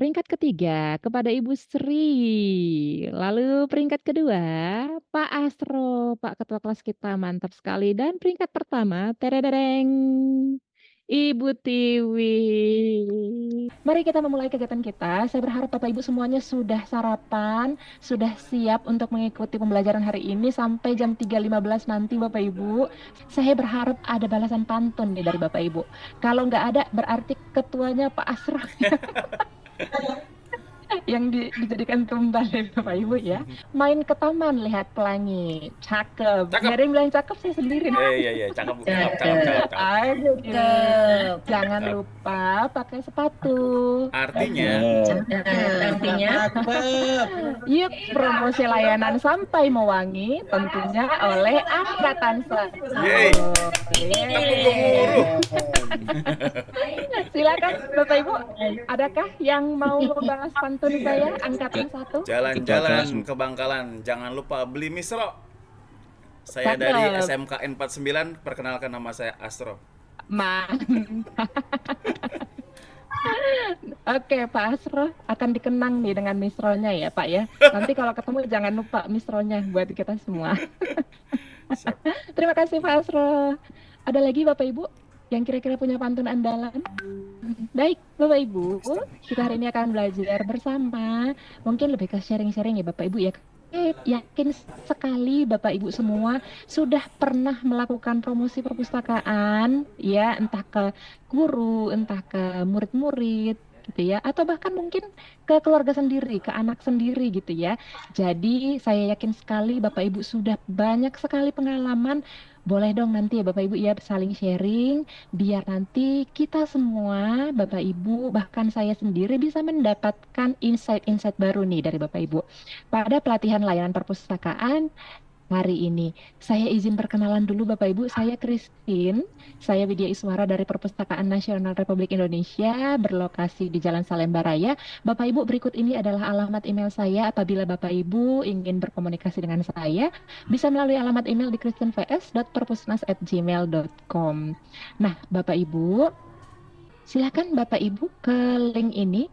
Peringkat ketiga kepada Ibu Sri, lalu peringkat kedua Pak Asro, Pak ketua kelas kita mantap sekali dan peringkat pertama teredereng, Ibu Tiwi. Mari kita memulai kegiatan kita. Saya berharap Bapak Ibu semuanya sudah sarapan, sudah siap untuk mengikuti pembelajaran hari ini sampai jam 3.15 nanti Bapak Ibu. Saya berharap ada balasan pantun nih dari Bapak Ibu. Kalau nggak ada berarti ketuanya Pak Asro yang dijadikan tumbal ya Bapak Ibu ya. Main ke taman lihat pelangi. Cakep. Nggak Cakep. ada yang bilang cakep, saya sendiri. Iya iya, cakep Bu, cakep cakep cakep Cakep. cakep. Ayo deh. Cakep. Jangan Cakep. lupa pakai sepatu. Artinya Artinya Yuk promosi layanan sampai Mewangi tentunya oleh Angkatan 1. yeay, tepuk gemuruh. Silakan Bapak Ibu, adakah yang mau membahas pantun saya Angkatan 1? Jalan-jalan ke Bangkalan, jangan lupa beli misro. Saya dari Cakep. SMKN 49, perkenalkan nama saya Astro. Mantap. Oke, Pak Asro akan dikenang nih dengan misronya ya, Pak ya. Nanti kalau ketemu jangan lupa misronya buat kita semua. Siap. Terima kasih Pak Asro. Ada lagi Bapak Ibu yang kira-kira punya pantun andalan? Baik, Bapak Ibu, kita hari ini akan belajar bersama. Mungkin lebih ke sharing-sharing ya Bapak Ibu ya. Yakin sekali Bapak Ibu semua sudah pernah melakukan promosi perpustakaan ya, entah ke guru, entah ke murid-murid gitu ya, atau bahkan mungkin ke keluarga sendiri, ke anak sendiri gitu ya. Jadi saya yakin sekali Bapak Ibu sudah banyak sekali pengalaman. Boleh dong nanti ya Bapak Ibu ya saling sharing biar nanti kita semua Bapak Ibu bahkan saya sendiri bisa mendapatkan insight-insight baru nih dari Bapak Ibu pada pelatihan layanan perpustakaan hari ini. Saya izin perkenalan dulu Bapak Ibu, saya Christine, saya Widya Iswara dari Perpustakaan Nasional Republik Indonesia berlokasi di Jalan Salemba Raya. Bapak Ibu, berikut ini adalah alamat email saya apabila Bapak Ibu ingin berkomunikasi dengan saya, bisa melalui alamat email di christinevs.perpusnas@gmail.com. Nah, Bapak Ibu, silakan Bapak Ibu ke link ini.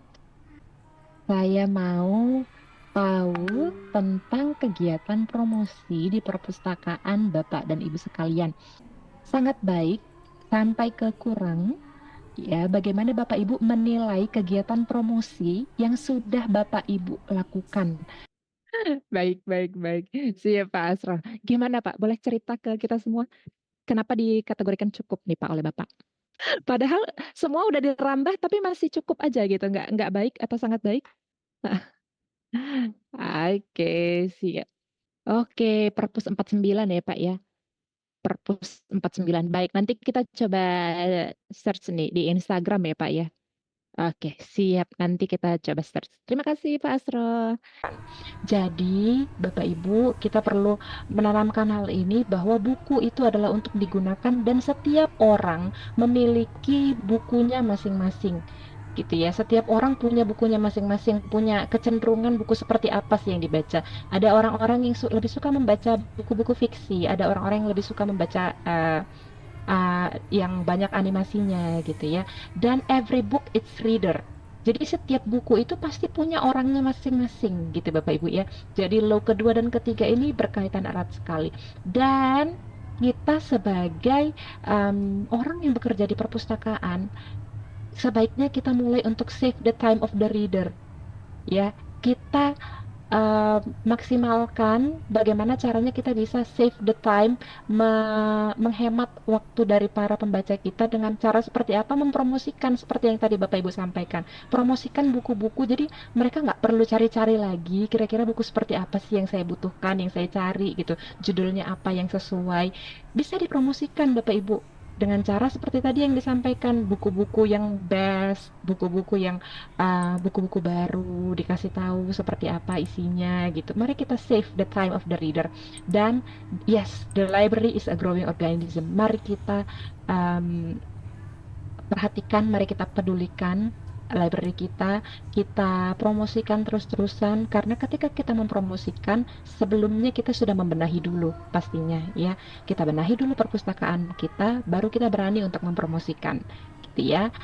Saya mau tahu tentang kegiatan promosi di perpustakaan Bapak dan Ibu sekalian. Sangat baik sampai ke kurang. Ya, bagaimana Bapak Ibu menilai kegiatan promosi yang sudah Bapak Ibu lakukan? Baik, baik, baik. Siap Pak Asro. Gimana Pak? Boleh cerita ke kita semua? Kenapa dikategorikan cukup nih Pak oleh Bapak? Padahal semua udah dirambah tapi masih cukup aja gitu, nggak baik atau sangat baik? Oke, siap. Oke, Perpus 49 ya, Pak, ya? Perpus 49. Baik, nanti kita coba search nih di Instagram ya, Pak, ya? Oke, siap. Nanti kita coba search. Terima kasih, Pak Asro. Jadi, Bapak Ibu, kita perlu menanamkan hal ini bahwa buku itu adalah untuk digunakan dan setiap orang memiliki bukunya masing-masing gitu ya. Setiap orang punya bukunya masing-masing, punya kecenderungan buku seperti apa sih yang dibaca. Ada orang-orang yang lebih suka membaca buku-buku fiksi, ada orang-orang yang lebih suka membaca yang banyak animasinya gitu ya. Dan every book its reader. Jadi setiap buku itu pasti punya orangnya masing-masing gitu Bapak Ibu ya. Jadi law kedua dan ketiga ini berkaitan erat sekali. Dan kita sebagai orang yang bekerja di perpustakaan sebaiknya kita mulai untuk save the time of the reader ya. Kita maksimalkan bagaimana caranya kita bisa save the time, menghemat waktu dari para pembaca kita dengan cara seperti apa, mempromosikan seperti yang tadi Bapak Ibu sampaikan, promosikan buku-buku jadi mereka nggak perlu cari-cari lagi kira-kira buku seperti apa sih yang saya butuhkan, yang saya cari gitu, judulnya apa yang sesuai, bisa dipromosikan Bapak Ibu dengan cara seperti tadi yang disampaikan, buku-buku yang best, buku-buku baru dikasih tahu seperti apa isinya gitu. Mari kita save the time of the reader. Dan yes, the library is a growing organism. Mari kita perhatikan, mari kita pedulikan library kita promosikan terus-terusan karena ketika kita mempromosikan sebelumnya kita sudah membenahi dulu pastinya ya. Kita benahi dulu perpustakaan kita, baru kita berani untuk mempromosikan gitu ya.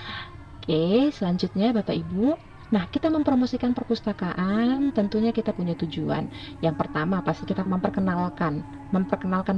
Oke, selanjutnya Bapak Ibu, Nah, kita mempromosikan perpustakaan tentunya kita punya tujuan. Yang pertama pasti kita memperkenalkan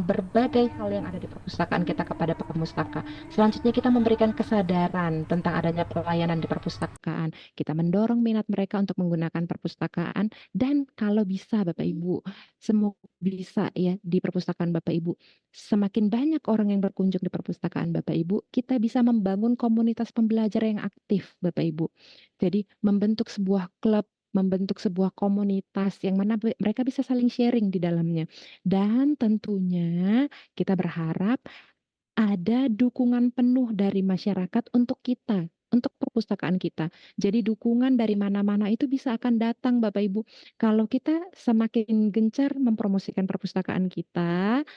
berbagai hal yang ada di perpustakaan kita kepada pemustaka. Selanjutnya kita memberikan kesadaran tentang adanya pelayanan di perpustakaan. Kita mendorong minat mereka untuk menggunakan perpustakaan dan kalau bisa Bapak Ibu, semoga bisa ya di perpustakaan Bapak Ibu. Semakin banyak orang yang berkunjung di perpustakaan Bapak Ibu, kita bisa membangun komunitas pembelajar yang aktif Bapak Ibu. Jadi membentuk sebuah klub, membentuk sebuah komunitas yang mana mereka bisa saling sharing di dalamnya. Dan tentunya kita berharap ada dukungan penuh dari masyarakat untuk kita, untuk perpustakaan kita. Jadi dukungan dari mana-mana itu bisa akan datang Bapak Ibu. Kalau kita semakin gencar mempromosikan perpustakaan kita,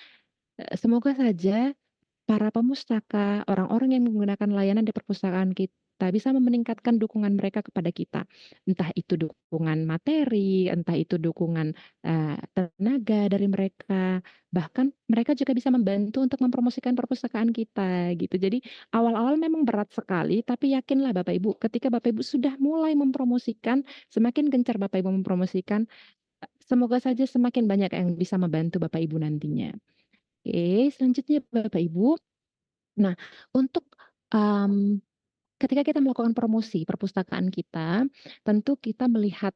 semoga saja para pemustaka, orang-orang yang menggunakan layanan di perpustakaan kita bisa meningkatkan dukungan mereka kepada kita. Entah itu dukungan materi, entah itu dukungan tenaga dari mereka, bahkan mereka juga bisa membantu untuk mempromosikan perpustakaan kita gitu. Jadi awal-awal memang berat sekali, tapi yakinlah Bapak Ibu, ketika Bapak Ibu sudah mulai mempromosikan, semakin gencar Bapak Ibu mempromosikan, semoga saja semakin banyak yang bisa membantu Bapak Ibu nantinya. Oke, selanjutnya Bapak Ibu. Nah, untuk, mmm, ketika kita melakukan promosi perpustakaan kita, tentu kita melihat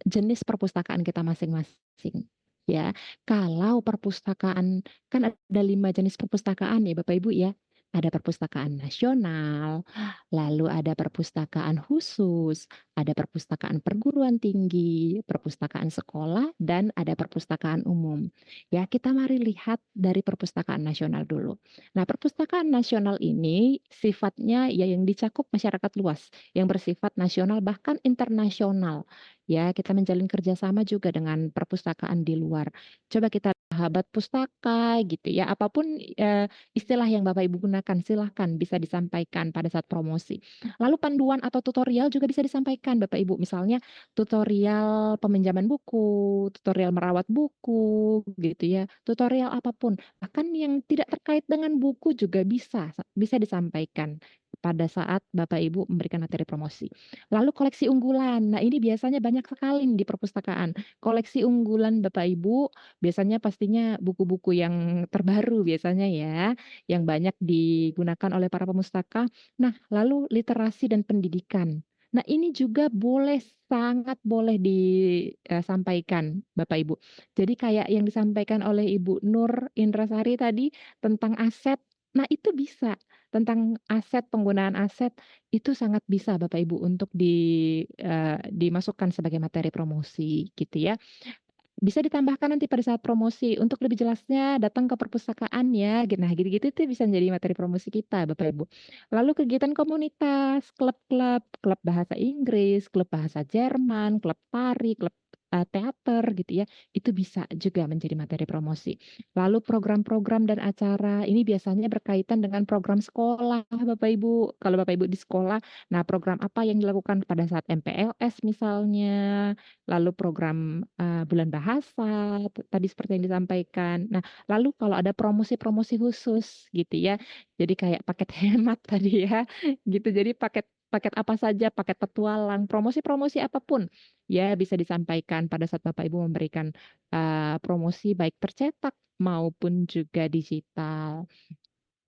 jenis perpustakaan kita masing-masing, ya. Kalau perpustakaan kan ada 5 jenis perpustakaan ya Bapak Ibu ya. Ada perpustakaan nasional, lalu ada perpustakaan khusus, ada perpustakaan perguruan tinggi, perpustakaan sekolah, dan ada perpustakaan umum. Ya, kita mari lihat dari perpustakaan nasional dulu. Nah, perpustakaan nasional ini sifatnya ya yang dicakup masyarakat luas, yang bersifat nasional bahkan internasional. Ya, kita menjalin kerjasama juga dengan perpustakaan di luar. Coba kita sahabat pustaka gitu ya, apapun istilah yang Bapak Ibu gunakan silahkan bisa disampaikan pada saat promosi. Lalu panduan atau tutorial juga bisa disampaikan Bapak Ibu, misalnya tutorial peminjaman buku, tutorial merawat buku gitu ya, tutorial apapun. Bahkan yang tidak terkait dengan buku juga bisa disampaikan pada saat Bapak Ibu memberikan materi promosi. Lalu koleksi unggulan. Nah, ini biasanya banyak sekali di perpustakaan. Koleksi unggulan Bapak Ibu biasanya pastinya buku-buku yang terbaru biasanya ya, yang banyak digunakan oleh para pemustaka. Nah, lalu literasi dan pendidikan. Nah, ini juga sangat boleh disampaikan Bapak Ibu. Jadi kayak yang disampaikan oleh Ibu Nur Indrasari tadi tentang aset, nah itu bisa, tentang aset, penggunaan aset, itu sangat bisa Bapak Ibu untuk dimasukkan sebagai materi promosi gitu ya. Bisa ditambahkan nanti pada saat promosi, untuk lebih jelasnya datang ke perpustakaan ya, nah gitu-gitu itu bisa menjadi materi promosi kita Bapak Ibu. Lalu kegiatan komunitas, klub-klub, klub bahasa Inggris, klub bahasa Jerman, klub tari, klub teater gitu ya, itu bisa juga menjadi materi promosi. Lalu program-program dan acara, ini biasanya berkaitan dengan program sekolah Bapak Ibu. Kalau Bapak Ibu di sekolah, nah program apa yang dilakukan pada saat MPLS misalnya, lalu program, bulan bahasa, tadi seperti yang disampaikan. Nah, lalu kalau ada promosi-promosi khusus gitu ya, jadi kayak paket hemat tadi ya, gitu. Jadi paket paket apa saja, paket petualang, promosi-promosi apapun, ya bisa disampaikan pada saat Bapak Ibu memberikan, promosi baik tercetak maupun juga digital.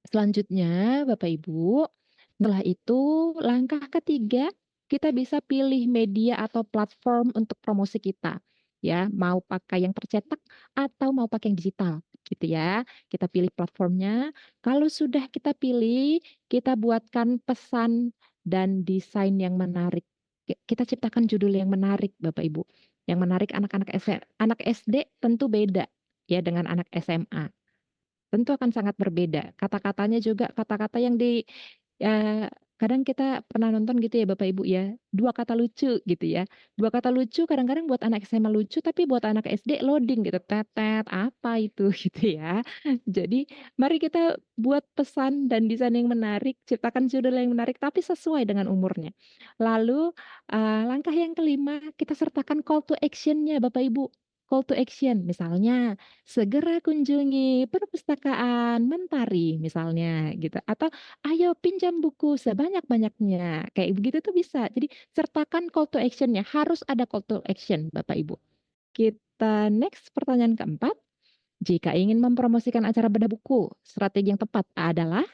Selanjutnya Bapak Ibu, setelah itu langkah ketiga, kita bisa pilih media atau platform untuk promosi kita. Ya, mau pakai yang tercetak atau mau pakai yang digital gitu ya. Kita pilih platformnya. Kalau sudah kita pilih, kita buatkan pesan dan desain yang menarik. Kita ciptakan judul yang menarik Bapak Ibu. Yang menarik anak SD tentu beda ya dengan anak SMA. Tentu akan sangat berbeda. Kata-katanya juga kata-kata yang eee, kadang kita pernah nonton gitu ya Bapak Ibu ya, 2 kata lucu gitu ya. 2 kata lucu kadang-kadang buat anak SMA lucu, tapi buat anak SD loading gitu, apa itu gitu ya. Jadi mari kita buat pesan dan desain yang menarik, ciptakan judul yang menarik, tapi sesuai dengan umurnya. Lalu, langkah yang kelima, kita sertakan call to action-nya Bapak Ibu. call to action. Misalnya, segera kunjungi perpustakaan Mentari misalnya gitu. Atau ayo pinjam buku sebanyak-banyaknya. Kayak begitu tuh bisa. Jadi sertakan call to action-nya. Harus ada call to action, Bapak Ibu. Kita next pertanyaan keempat. Jika ingin mempromosikan acara bedah buku, strategi yang tepat adalah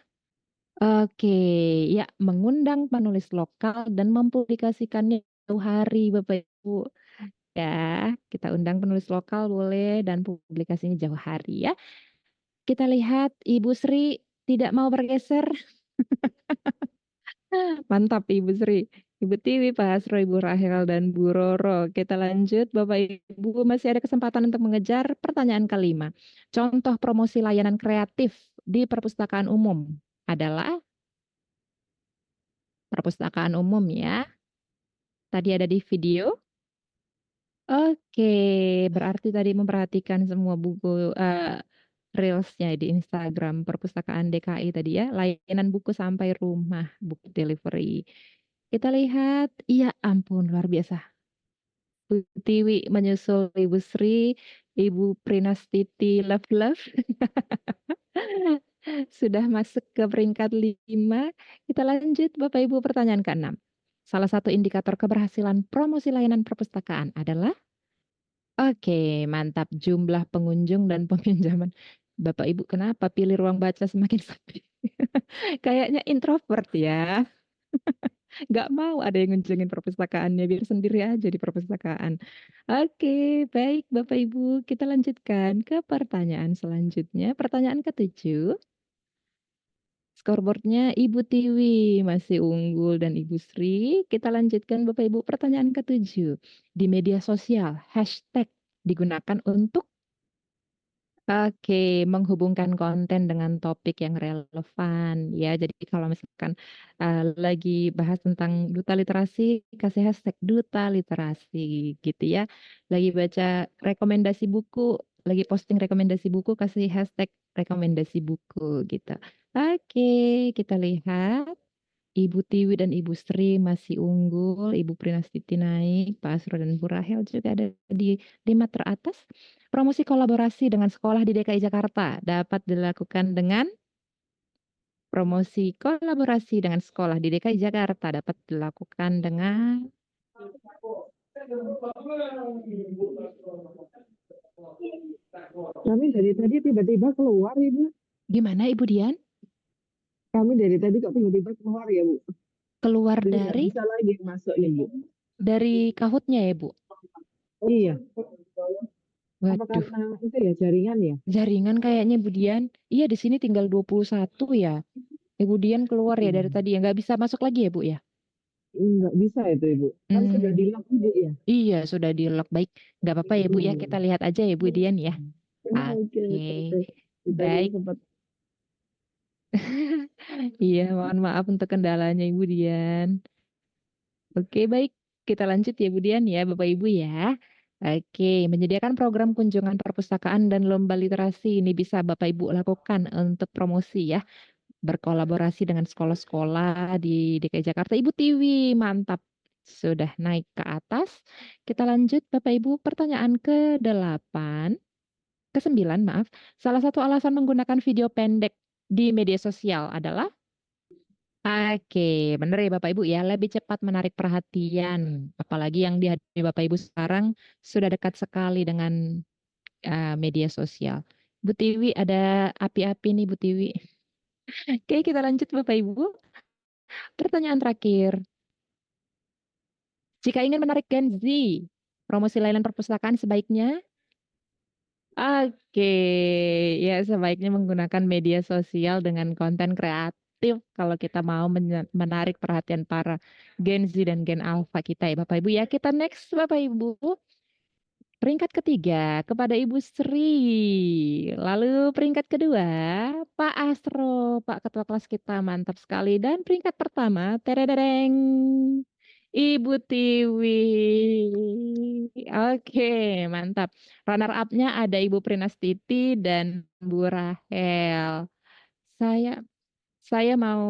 oke, ya mengundang penulis lokal dan mempublikasikannya jauh hari Bapak Ibu. Ya, kita undang penulis lokal boleh dan publikasinya jauh hari ya. Kita lihat Ibu Sri tidak mau bergeser. Mantap Ibu Sri. Ibu Tiwi, Pak Hasro, Ibu Rahel, dan Bu Roro. Kita lanjut, Bapak Ibu masih ada kesempatan untuk mengejar pertanyaan kelima. Contoh promosi layanan kreatif di perpustakaan umum adalah perpustakaan umum ya. Tadi ada di video. Oke, berarti tadi memperhatikan semua buku reelsnya di Instagram Perpustakaan DKI tadi ya, layanan buku sampai rumah, buku delivery. Kita lihat, iya ampun luar biasa. Bu Tiwi menyusul Ibu Sri, Ibu Prinastiti Love Love. Sudah masuk ke peringkat 5. Kita lanjut Bapak Ibu pertanyaan ke-6. Salah satu indikator keberhasilan promosi layanan perpustakaan adalah oke, mantap jumlah pengunjung dan peminjaman. Bapak Ibu kenapa pilih ruang baca semakin sepi? Kayaknya introvert ya. Nggak mau ada yang ngunjungin perpustakaannya, biar sendiri aja di perpustakaan. Oke, baik Bapak Ibu, kita lanjutkan ke pertanyaan selanjutnya. Pertanyaan ke-7. Scoreboardnya Ibu Tiwi masih unggul dan Ibu Sri. Kita lanjutkan Bapak Ibu pertanyaan ke-7. Di media sosial, hashtag digunakan untuk oke, menghubungkan konten dengan topik yang relevan ya. Jadi kalau misalkan lagi bahas tentang duta literasi, kasih hashtag duta literasi gitu ya. Lagi baca rekomendasi buku, lagi posting rekomendasi buku, kasih hashtag rekomendasi buku gitu. Oke, kita lihat. Ibu Tiwi dan Ibu Sri masih unggul, Ibu Prinastiti naik, Pak Asro dan Bu Rahel juga ada di 5 teratas. Promosi kolaborasi dengan sekolah di DKI Jakarta dapat dilakukan dengan promosi kolaborasi dengan sekolah di DKI Jakarta dapat dilakukan dengan Kami dari tadi tiba-tiba keluar, Ibu. gimana Ibu Dian? Kami dari tadi kok tiba-tiba keluar ya, Bu. Keluar Jadi nggak dari bisa lagi masuk nih, Bu. Kahootnya ya Bu? Iya. Apa Waduh, karena itu ya jaringan ya? jaringan kayaknya Bu Dian. Iya di sini tinggal 21 ya. Ibu Dian keluar ya dari tadi ya, nggak bisa masuk lagi ya Bu ya? Nggak bisa itu, Ibu. Kan sudah Hmm. di-lock, Ibu ya. Iya, sudah di lock. Baik, nggak apa-apa ya Bu ya. Kita lihat aja ya Bu Dian ya. Oke. Oke, Tadi baik. sempat Iya, mohon maaf untuk kendalanya Ibu Dian. Oke, baik. Kita lanjut ya Bu Dian ya, Bapak Ibu ya. Oke, menyediakan program kunjungan perpustakaan dan lomba literasi ini bisa Bapak Ibu lakukan untuk promosi ya. Berkolaborasi dengan sekolah-sekolah di DKI Jakarta. Ibu Tiwi, mantap. Sudah naik ke atas. Kita lanjut Bapak Ibu, pertanyaan ke-8. Ke-9, maaf. Salah satu alasan menggunakan video pendek di media sosial adalah oke, benar ya Bapak Ibu ya, lebih cepat menarik perhatian. Apalagi yang dihadapi Bapak Ibu sekarang sudah dekat sekali dengan media sosial. Bu Tiwi ada api-api nih Bu Tiwi. Oke, kita lanjut Bapak Ibu. Pertanyaan terakhir. Jika ingin menarik Gen Z, promosi layanan perpustakaan sebaiknya oke, ya sebaiknya menggunakan media sosial dengan konten kreatif kalau kita mau menarik perhatian para Gen Z dan Gen Alpha kita ya Bapak Ibu ya. Kita next Bapak Ibu. Peringkat ketiga kepada Ibu Sri. Lalu peringkat kedua Pak Astro, Pak Ketua kelas kita mantap sekali. Dan peringkat pertama, teredereng, Ibu Tiwi. Oke, mantap. Runner up-nya ada Ibu Prinastiti dan Bu Rahel. Saya mau